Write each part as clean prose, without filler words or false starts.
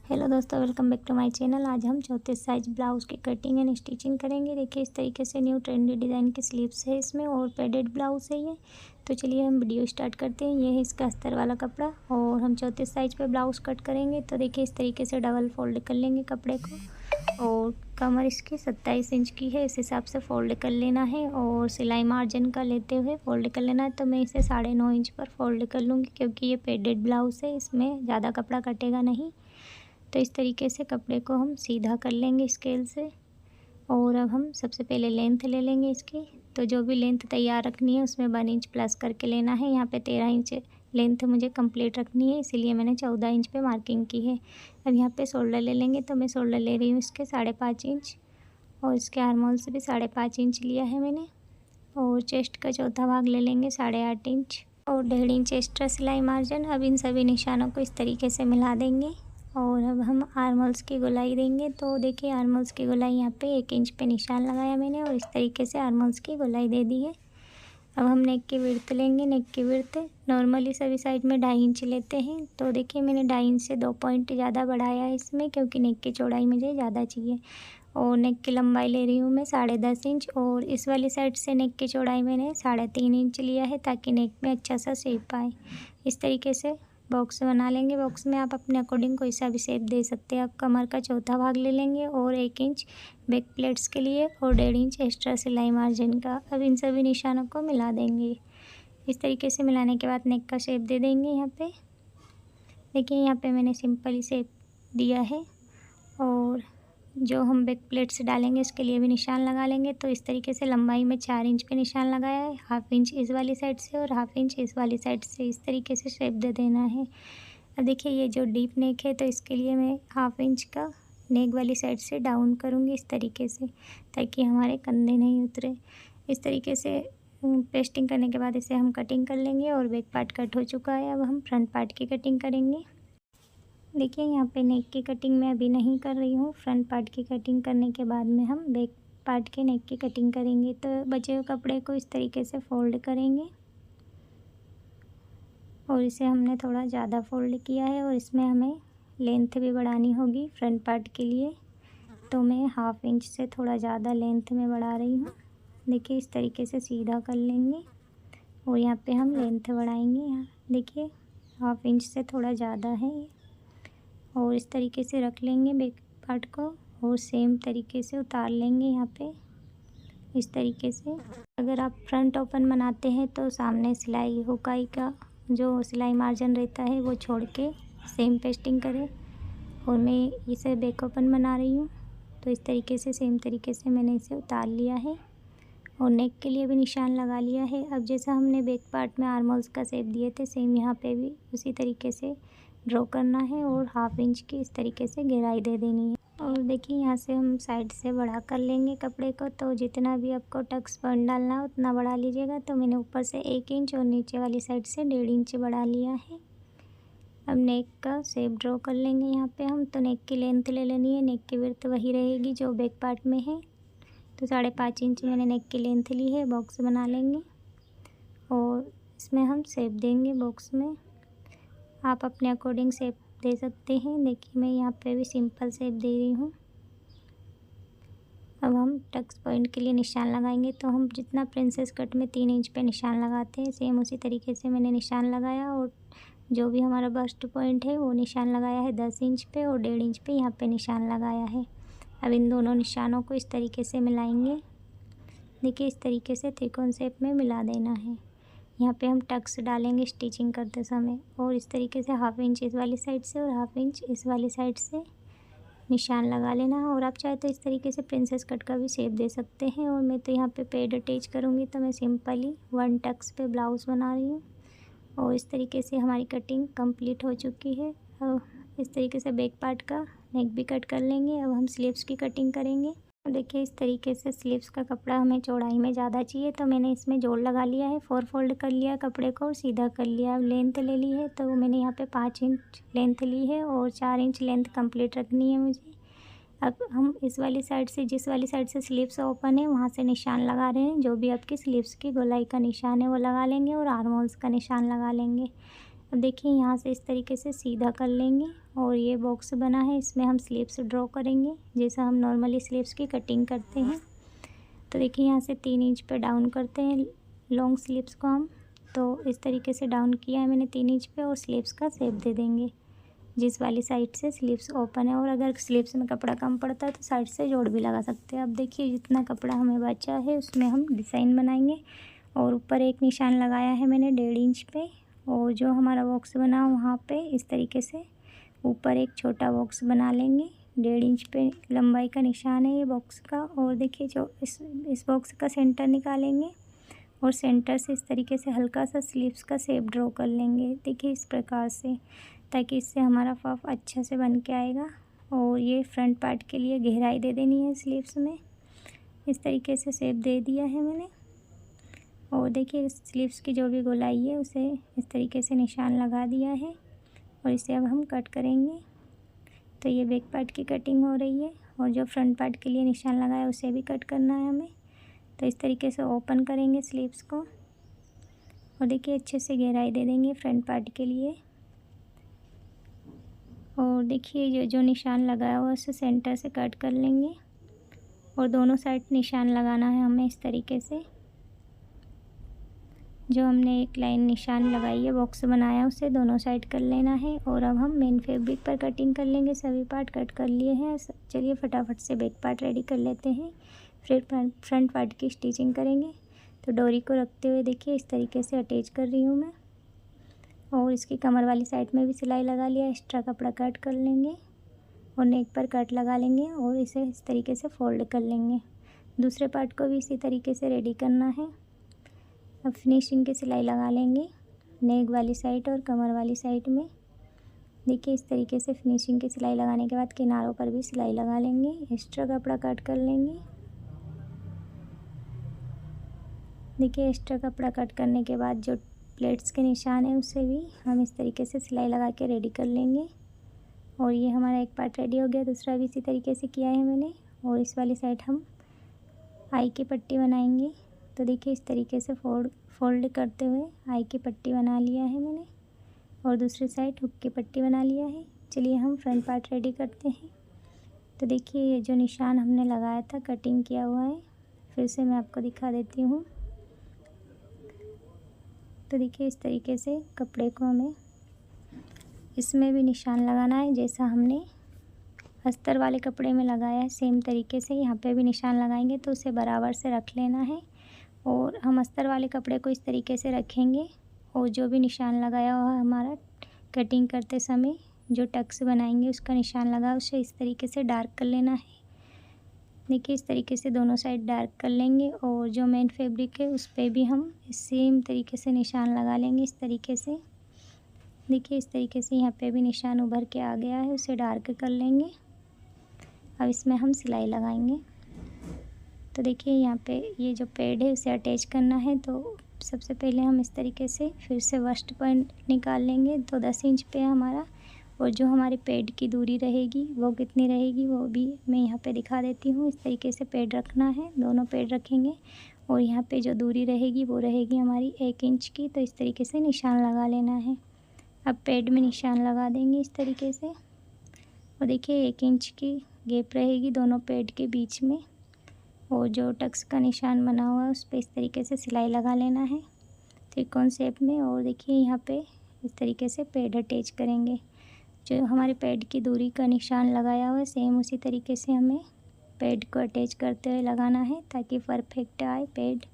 Hello दोस्तों, welcome back to my channel. आज हम 34 साइज ब्लाउज़ की कटिंग एंड स्टिचिंग करेंगे। देखिए इस तरीके से न्यू ट्रेंडी डिज़ाइन की स्लीव्स है इसमें और पैडेड ब्लाउज़ है ये। तो चलिए हम वीडियो स्टार्ट करते हैं। ये है इसका अस्तर वाला कपड़ा और हम 34 साइज पे ब्लाउज़ कट करेंगे। तो देखिए इस तरीके से डबल फोल्ड कर लेंगे कपड़े को और कमर इसकी 27 इंच की है, इस हिसाब से फ़ोल्ड कर लेना है और सिलाई मार्जिन का लेते हुए फ़ोल्ड कर लेना है। तो मैं इसे 9.5 इंच पर फ़ोल्ड कर लूँगी क्योंकि ये पैडेड ब्लाउज़ है, इसमें ज़्यादा कपड़ा कटेगा नहीं। तो इस तरीके से कपड़े को हम सीधा कर लेंगे स्केल से। और अब हम सबसे पहले लेंथ ले लेंगे इसकी। तो जो भी लेंथ तैयार रखनी है उसमें 1 इंच प्लस करके लेना है। यहाँ पे 13 इंच लेंथ मुझे कंप्लीट रखनी है, इसीलिए मैंने 14 इंच पे मार्किंग की है। अब यहाँ पे शोल्डर ले लेंगे। तो मैं शोल्डर ले रही हूँ इसके 5.5 इंच और इसके आर्महोल से भी 5.5 इंच लिया है मैंने। और चेस्ट का चौथा भाग ले लेंगे 8.5 इंच और 1.5 इंच एक्स्ट्रा सिलाई मार्जिन। अब इन सभी निशानों को इस तरीके से मिला देंगे और अब हम आर्महोल्स की गोलाई देंगे। तो देखिए आर्महोल्स की गोलाई यहाँ पे 1 इंच पे निशान लगाया मैंने और इस तरीके से आर्महोल्स की गोलाई दे दी है। अब हम नेक की विड्थ लेंगे। नेक की विड्थ नॉर्मली सभी साइड में 2.5 इंच लेते हैं। तो देखिए मैंने 2.5 इंच से 2 पॉइंट ज़्यादा बढ़ाया है इसमें, क्योंकि नेक की चौड़ाई मुझे ज़्यादा चाहिए। और नेक की लंबाई ले रही हूँ मैं 10.5 इंच और इस वाली साइड से नेक की चौड़ाई मैंने 3.5 इंच लिया है, ताकि नेक में अच्छा सा शेप आए। इस तरीके से बॉक्स बना लेंगे। बॉक्स में आप अपने अकॉर्डिंग कोई सा भी शेप दे सकते हैं। आप कमर का चौथा भाग ले लेंगे और 1 इंच बैक प्लेट्स के लिए और 1.5 इंच एक्स्ट्रा सिलाई मार्जिन का। अब इन सभी निशानों को मिला देंगे। इस तरीके से मिलाने के बाद नेक का शेप दे देंगे। यहाँ पे देखिए यहाँ पे मैंने सिंपल ही शेप दिया है और जो हम बैक प्लेट्स डालेंगे उसके लिए भी निशान लगा लेंगे। तो इस तरीके से लंबाई में 4 इंच पे निशान लगाया है, 1/2 इंच इस वाली साइड से और 1/2 इंच इस वाली साइड से। इस तरीके से शेप दे देना है। अब देखिए ये जो डीप नेक है तो इसके लिए मैं 1/2 इंच का नेक वाली साइड से डाउन करूँगी इस तरीके से, ताकि हमारे कंधे नहीं उतरे। इस तरीके से पेस्टिंग करने के बाद इसे हम कटिंग कर लेंगे और बैक पार्ट कट हो चुका है। अब हम फ्रंट पार्ट की कटिंग करेंगे। देखिए यहाँ पे नेक की कटिंग मैं अभी नहीं कर रही हूँ। फ्रंट पार्ट की कटिंग करने के बाद में हम बैक पार्ट के नेक की कटिंग करेंगे। तो बचे हुए कपड़े को इस तरीके से फ़ोल्ड करेंगे और इसे हमने थोड़ा ज़्यादा फ़ोल्ड किया है और इसमें हमें लेंथ भी बढ़ानी होगी फ्रंट पार्ट के लिए। तो मैं 1/2 इंच से थोड़ा ज़्यादा लेंथ में बढ़ा रही हूँ। देखिए इस तरीके से सीधा कर लेंगे और यहाँ पे हम लेंथ बढ़ाएंगे। यहाँ देखिए 1/2 इंच से थोड़ा ज़्यादा है ये। और इस तरीके से रख लेंगे बैक पार्ट को और सेम तरीके से उतार लेंगे यहाँ पे इस तरीके से। अगर आप फ्रंट ओपन बनाते हैं तो सामने सिलाई हुकाई का जो सिलाई मार्जिन रहता है वो छोड़ के सेम पेस्टिंग करें। और मैं इसे बैक ओपन बना रही हूँ। तो इस तरीके से सेम तरीके से मैंने इसे उतार लिया है और नेक के लिए भी निशान लगा लिया है। अब जैसा हमने बैक पार्ट में आर्महोल्स का शेप दिए थे, सेम यहाँ पे भी उसी तरीके से ड्रॉ करना है और 1/2 इंच की इस तरीके से गहराई दे देनी है। और देखिए यहाँ से हम साइड से बढ़ा कर लेंगे कपड़े को। तो जितना भी आपको टक्स पॉइंट डालना है उतना बढ़ा लीजिएगा। तो मैंने ऊपर से 1 इंच और नीचे वाली साइड से 1.5 इंच बढ़ा लिया है। अब नेक का शेप ड्रॉ कर लेंगे यहाँ पे हम। तो नेक की लेंथ ले लेनी है। नेक की विड्थ वही रहेगी जो बैक पार्ट में है। तो 5.5 इंच मैंने नेक की लेंथ ली है। बॉक्स बना लेंगे और इसमें हम शेप देंगे बॉक्स में। आप अपने अकॉर्डिंग शेप दे सकते हैं। देखिए मैं यहाँ पे भी सिंपल शेप दे रही हूँ। अब हम टक्स पॉइंट के लिए निशान लगाएंगे। तो हम जितना प्रिंसेस कट में 3 इंच पे निशान लगाते हैं, सेम उसी तरीके से मैंने निशान लगाया। और जो भी हमारा बस्ट पॉइंट है वो निशान लगाया है 10 इंच पे और 1.5 इंच पे यहाँ पे निशान लगाया है। अब इन दोनों निशानों को इस तरीके से मिलाएंगे। देखिए इस तरीके से त्रिकोण शेप में मिला देना है। यहाँ पे हम टक्स डालेंगे स्टिचिंग करते समय और इस तरीके से 1/2 इंच इस वाली साइड से और 1/2 इंच इस वाली साइड से निशान लगा लेना है। और आप चाहे तो इस तरीके से प्रिंसेस कट का भी शेप दे सकते हैं। और मैं तो यहाँ पे पैड अटैच करूँगी, तो मैं सिंपली 1 टक्स पे ब्लाउज़ बना रही हूँ। और इस तरीके से हमारी कटिंग कंप्लीट हो चुकी है। और इस तरीके से बैक पार्ट का नेक भी कट कर लेंगे। अब हम स्लीव्स की कटिंग करेंगे। देखिए इस तरीके से स्लीव्स का कपड़ा हमें चौड़ाई में ज़्यादा चाहिए, तो मैंने इसमें जोड़ लगा लिया है। 4 फोल्ड कर लिया कपड़े को और सीधा कर लिया। अब लेंथ ले ली है, तो मैंने यहाँ पे 5 इंच लेंथ ली है और 4 इंच लेंथ कंप्लीट रखनी है मुझे। अब हम इस वाली साइड से, जिस वाली साइड से स्लीव्स ओपन है वहाँ से निशान लगा रहे हैं। जो भी आपकी स्लीव्स की गोलाई का निशान है वो लगा लेंगे और आर्महोल्स का निशान लगा लेंगे। अब देखिए यहाँ से इस तरीके से सीधा कर लेंगे और ये बॉक्स बना है, इसमें हम स्लीव्स ड्रॉ करेंगे जैसा हम नॉर्मली स्लीव्स की कटिंग करते हैं। तो देखिए यहाँ से 3 इंच पे डाउन करते हैं लॉन्ग स्लीव्स को हम। तो इस तरीके से डाउन किया है मैंने 3 इंच पे, और स्लीव्स का शेप दे देंगे जिस वाली साइड से स्लीव्स ओपन है। और अगर स्लीव्स में कपड़ा कम पड़ता है तो साइड से जोड़ भी लगा सकते हैं। अब देखिए जितना कपड़ा हमें बचा है उसमें हम डिज़ाइन बनाएंगे। और ऊपर एक निशान लगाया है मैंने 1.5 इंच पे, और जो हमारा बॉक्स बना वहाँ पे इस तरीके से ऊपर एक छोटा बॉक्स बना लेंगे। 1.5 इंच पे लंबाई का निशान है ये बॉक्स का। और देखिए जो इस बॉक्स का सेंटर निकालेंगे और सेंटर से इस तरीके से हल्का सा स्लीव्स का शेप ड्रॉ कर लेंगे। देखिए इस प्रकार से, ताकि इससे हमारा पफ अच्छा से बन के आएगा। और ये फ्रंट पार्ट के लिए गहराई दे देनी है स्लीव्स में। इस तरीके से शेप दे दिया है मैंने। और देखिए स्लीव्स की जो भी गोलाई है उसे इस तरीके से निशान लगा दिया है, और इसे अब हम कट करेंगे। तो ये बैक पार्ट की कटिंग हो रही है, और जो फ्रंट पार्ट के लिए निशान लगाया उसे भी कट करना है हमें। तो इस तरीके से ओपन करेंगे स्लीव्स को, और देखिए अच्छे से गहराई दे देंगे फ्रंट पार्ट के लिए। और देखिए जो निशान लगाया हुआ उसे सेंटर से कट कर लेंगे, और दोनों साइड निशान लगाना है हमें इस तरीके से। जो हमने एक लाइन निशान लगाई है बॉक्स बनाया उसे दोनों साइड कर लेना है। और अब हम मेन फैब्रिक पर कटिंग कर लेंगे। सभी पार्ट कट कर लिए हैं। चलिए फटाफट से बैक पार्ट रेडी कर लेते हैं, फिर फ्रंट पार्ट की स्टिचिंग करेंगे। तो डोरी को रखते हुए देखिए इस तरीके से अटैच कर रही हूँ मैं, और इसकी कमर वाली साइड में भी सिलाई लगा लिया। एक्स्ट्रा कपड़ा कट कर लेंगे और नेक पर कट लगा लेंगे, और इसे इस तरीके से फोल्ड कर लेंगे। दूसरे पार्ट को भी इसी तरीके से रेडी करना है। अब फिनिशिंग की सिलाई लगा लेंगे नेक वाली साइड और कमर वाली साइड में। देखिए इस तरीके से फिनिशिंग की सिलाई लगाने के बाद किनारों पर भी सिलाई लगा लेंगे। एक्स्ट्रा कपड़ा कट कर लेंगे। देखिए एक्स्ट्रा कपड़ा कट करने के बाद जो प्लेट्स के निशान है उसे भी हम इस तरीके से सिलाई लगा के रेडी कर लेंगे। और ये हमारा एक पार्ट रेडी हो गया, दूसरा भी इसी तरीके से किया है मैंने। और इस वाली साइड हम आई की पट्टी बनाएंगे। तो देखिए इस तरीके से फोल्ड करते हुए आई की पट्टी बना लिया है मैंने, और दूसरी साइड हुक की पट्टी बना लिया है। चलिए हम फ्रंट पार्ट रेडी करते हैं। तो देखिए ये जो निशान हमने लगाया था कटिंग किया हुआ है, फिर से मैं आपको दिखा देती हूँ। तो देखिए इस तरीके से कपड़े को हमें इसमें भी निशान लगाना है जैसा हमने अस्तर वाले कपड़े में लगाया है, सेम तरीके से यहाँ पे भी निशान लगाएंगे। तो उसे बराबर से रख लेना है, और हम अस्तर वाले कपड़े को इस तरीके से रखेंगे, और जो भी निशान लगाया हुआ हमारा कटिंग करते समय जो टक्स बनाएंगे उसका निशान लगा उसे इस तरीके से डार्क कर लेना है। देखिए इस तरीके से दोनों साइड डार्क कर लेंगे, और जो मेन फैब्रिक है उस पर भी हम सेम तरीके से निशान लगा लेंगे इस तरीके से। देखिए इस तरीके से यहाँ पे भी निशान उभर के आ गया है, उसे डार्क कर लेंगे। अब इसमें हम सिलाई लगाएंगे। तो देखिए यहाँ पे ये जो पैड है उसे अटैच करना है। तो सबसे पहले हम इस तरीके से फिर से वस्ट पॉइंट निकाल लेंगे। तो 10 इंच पे हमारा, और जो हमारे पैड की दूरी रहेगी वो कितनी रहेगी वो भी मैं यहाँ पे दिखा देती हूँ। इस तरीके से पैड रखना है, दोनों पैड रखेंगे, और यहाँ पे जो दूरी रहेगी वो रहेगी हमारी 1 इंच की। तो इस तरीके से निशान लगा लेना है। अब पैड में निशान लगा देंगे इस तरीके से, और देखिए 1 इंच की गैप रहेगी दोनों पैड के बीच में, और जो टक्स का निशान बना हुआ है उस पर इस तरीके से सिलाई लगा लेना है त्रिकोण शेप में। और देखिए यहाँ पे इस तरीके से पैड अटैच करेंगे। जो हमारे पैड की दूरी का निशान लगाया हुआ है सेम उसी तरीके से हमें पैड को अटैच करते हुए लगाना है, ताकि परफेक्ट आए पैड।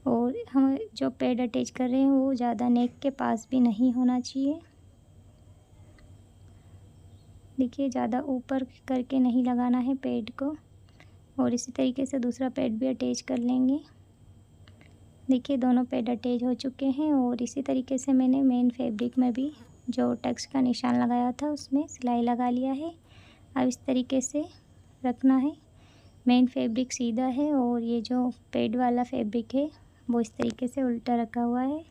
और हम जो पैड अटैच कर रहे हैं वो ज़्यादा नेक के पास भी नहीं होना चाहिए। देखिए ज़्यादा ऊपर करके नहीं लगाना है पैड को। और इसी तरीके से दूसरा पैड भी अटैच कर लेंगे। देखिए दोनों पैड अटैच हो चुके हैं, और इसी तरीके से मैंने मेन फैब्रिक में भी जो टक्स का निशान लगाया था उसमें सिलाई लगा लिया है। अब इस तरीके से रखना है। मेन फैब्रिक सीधा है, और ये जो पैड वाला फैब्रिक है वो इस तरीके से उल्टा रखा हुआ है।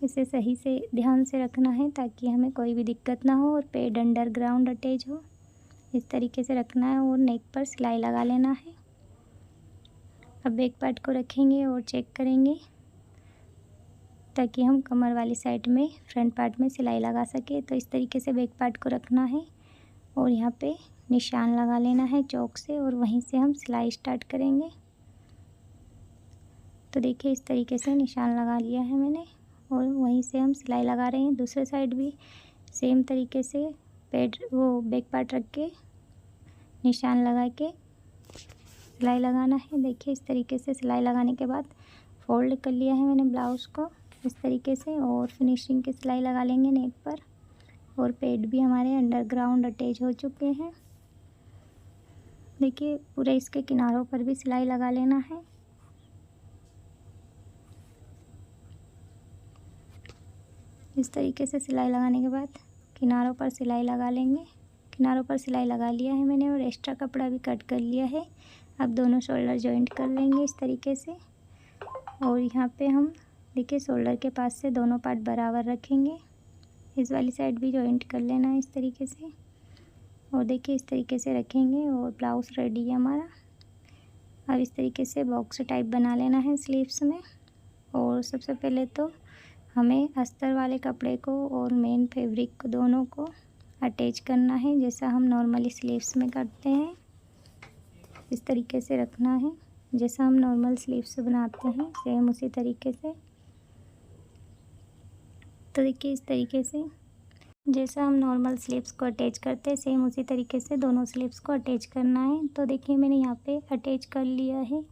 इसे सही से ध्यान से रखना है ताकि हमें कोई भी दिक्कत ना हो, और पैड अंडरग्राउंड अटैच हो। इस तरीके से रखना है, और नेक पर सिलाई लगा लेना है। अब बैक पार्ट को रखेंगे और चेक करेंगे। ताकि हम कमर वाली साइड में फ्रंट पार्ट में सिलाई लगा सके। तो इस तरीके से बैक पार्ट को रखना है और यहाँ पे निशान लगा लेना है चौक से और वहीं से हम सिलाई स्टार्ट करेंगे। तो देखिए इस तरीके से निशान लगा लिया है मैंने और वहीं से हम सिलाई लगा रहे हैं। दूसरे साइड भी सेम तरीके से बैक पार्ट रख के निशान लगा के सिलाई लगाना है। देखिए इस तरीके से सिलाई लगाने के बाद फोल्ड कर लिया है मैंने ब्लाउज़ को इस तरीके से और फिनिशिंग की सिलाई लगा लेंगे नेक पर। और पेड भी हमारे अंडरग्राउंड अटैच हो चुके हैं। देखिए पूरे इसके किनारों पर भी सिलाई लगा लेना है। इस तरीके से सिलाई लगाने के बाद किनारों पर सिलाई लगा लेंगे। किनारों पर सिलाई लगा लिया है मैंने और एक्स्ट्रा कपड़ा भी कट कर लिया है। अब दोनों शोल्डर जॉइंट कर लेंगे इस तरीके से और यहाँ पे हम देखिए शोल्डर के पास से दोनों पार्ट बराबर रखेंगे। इस वाली साइड भी जॉइंट कर लेना है इस तरीके से और देखिए इस तरीके से रखेंगे और ब्लाउज़ रेडी है हमारा। अब इस तरीके से बॉक्स टाइप बना लेना है स्लीव्स में। और सबसे पहले तो हमें अस्तर वाले कपड़े को और मेन फैब्रिक को दोनों को अटैच करना है जैसा हम नॉर्मली स्लीव्स में करते हैं। इस तरीके से रखना है जैसा हम नॉर्मल स्लीव्स बनाते हैं सेम उसी तरीके से। तो देखिए इस तरीके से जैसा हम नॉर्मल स्लीव्स को अटैच करते हैं सेम उसी तरीके से दोनों स्लीव्स को अटैच करना है। तो देखिए मैंने यहाँ पे अटैच कर लिया है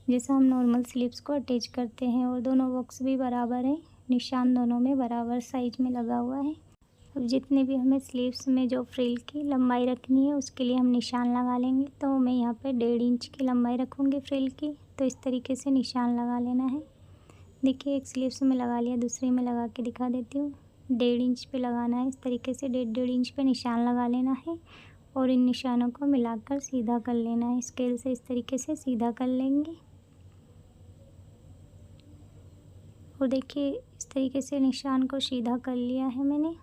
जैसा हम नॉर्मल स्लीव्स को अटैच करते हैं और दोनों बॉक्स भी बराबर हैं। निशान दोनों में बराबर साइज में लगा हुआ है। अब जितने भी हमें स्लीव्स में जो फ्रिल की लंबाई रखनी है उसके लिए हम निशान लगा लेंगे। तो मैं यहाँ पे 1.5 इंच की लंबाई रखूँगी फ्रिल की। तो इस तरीके से निशान लगा लेना है। देखिए एक स्लीव्स में लगा लिया, दूसरे में लगा के दिखा देती हूँ। 1.5 इंच पे लगाना है इस तरीके से 1.5 इंच पे निशान लगा लेना है और इन निशानों को मिलाकर सीधा कर लेना है। स्केल से इस तरीके से सीधा कर लेंगे और देखिए इस तरीके से निशान को सीधा कर लिया है मैंने।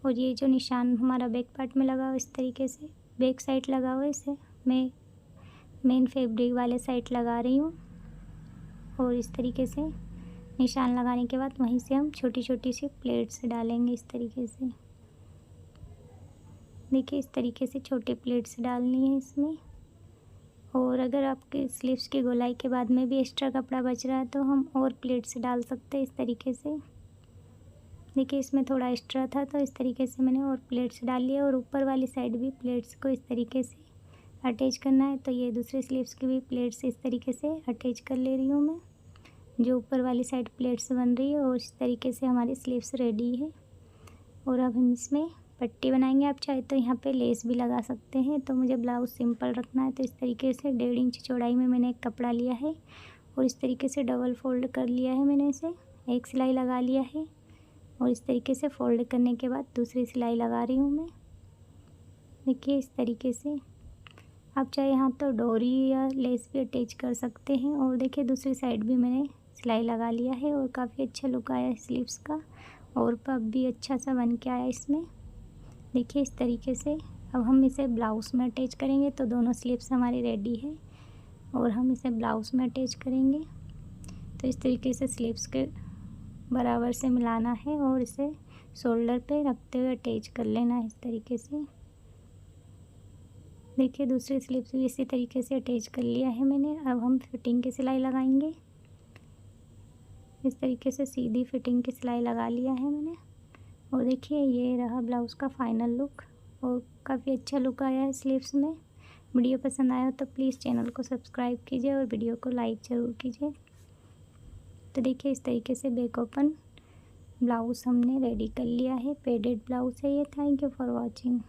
और ये जो निशान हमारा बैक पार्ट में लगा हुआ इस तरीके से बैक साइड लगा हुआ इसे मैं मेन फैब्रिक वाले साइड लगा रही हूँ। और इस तरीके से निशान लगाने के बाद वहीं से हम छोटी छोटी सी प्लेट्स डालेंगे इस तरीके से। देखिए इस तरीके से छोटे प्लेट्स डालनी है इसमें। और अगर आपके स्लीव्स की गोलाई के बाद में भी एक्स्ट्रा कपड़ा बच रहा है तो हम और प्लेट्स डाल सकते हैं इस तरीके से। देखिए इसमें थोड़ा एक्स्ट्रा था तो इस तरीके से मैंने और प्लेट्स डाल लिया और ऊपर वाली साइड भी प्लेट्स को इस तरीके से अटैच करना है। तो ये दूसरे स्लीव्स की भी प्लेट्स इस तरीके से अटैच कर ले रही हूँ मैं, जो ऊपर वाली साइड प्लेट्स बन रही है। और इस तरीके से हमारी स्लीव्स रेडी है। और अब हम इसमें पट्टी बनाएंगे। आप चाहे तो यहाँ पे लेस भी लगा सकते हैं। तो मुझे ब्लाउज़ सिंपल रखना है तो इस तरीके से 1.5 इंच चौड़ाई में मैंने एक कपड़ा लिया है और इस तरीके से डबल फोल्ड कर लिया है मैंने इसे। एक सिलाई लगा लिया है और इस तरीके से फोल्ड करने के बाद दूसरी सिलाई लगा रही हूँ मैं। देखिए इस तरीके से आप चाहे यहाँ तो डोरी या लेस भी अटैच कर सकते हैं। और देखिए दूसरी साइड भी मैंने सिलाई लगा लिया है और काफ़ी अच्छा लुक आया स्लीव्स का और पफ भी अच्छा सा बन के आया इसमें। देखिए इस तरीके से अब हम इसे ब्लाउज़ में अटैच करेंगे। तो दोनों स्लीव्स हमारी रेडी है और हम इसे ब्लाउज़ में अटैच करेंगे। तो इस तरीके से स्लीव्स के बराबर से मिलाना है और इसे शोल्डर पे रखते हुए अटैच कर लेना है इस तरीके से। देखिए दूसरी स्लीव्स भी इसी तरीके से अटैच कर लिया है मैंने। अब हम फिटिंग की सिलाई लगाएंगे। इस तरीके से सीधी फिटिंग की सिलाई लगा लिया है मैंने। और देखिए ये रहा ब्लाउज़ का फाइनल लुक और काफ़ी अच्छा लुक आया है स्लीव्स में। वीडियो पसंद आया तो प्लीज़ चैनल को सब्सक्राइब कीजिए और वीडियो को लाइक ज़रूर कीजिए। तो देखिए इस तरीके से बैक ओपन ब्लाउज़ हमने रेडी कर लिया है। पेडेड ब्लाउज़ है ये। Thank you for watching.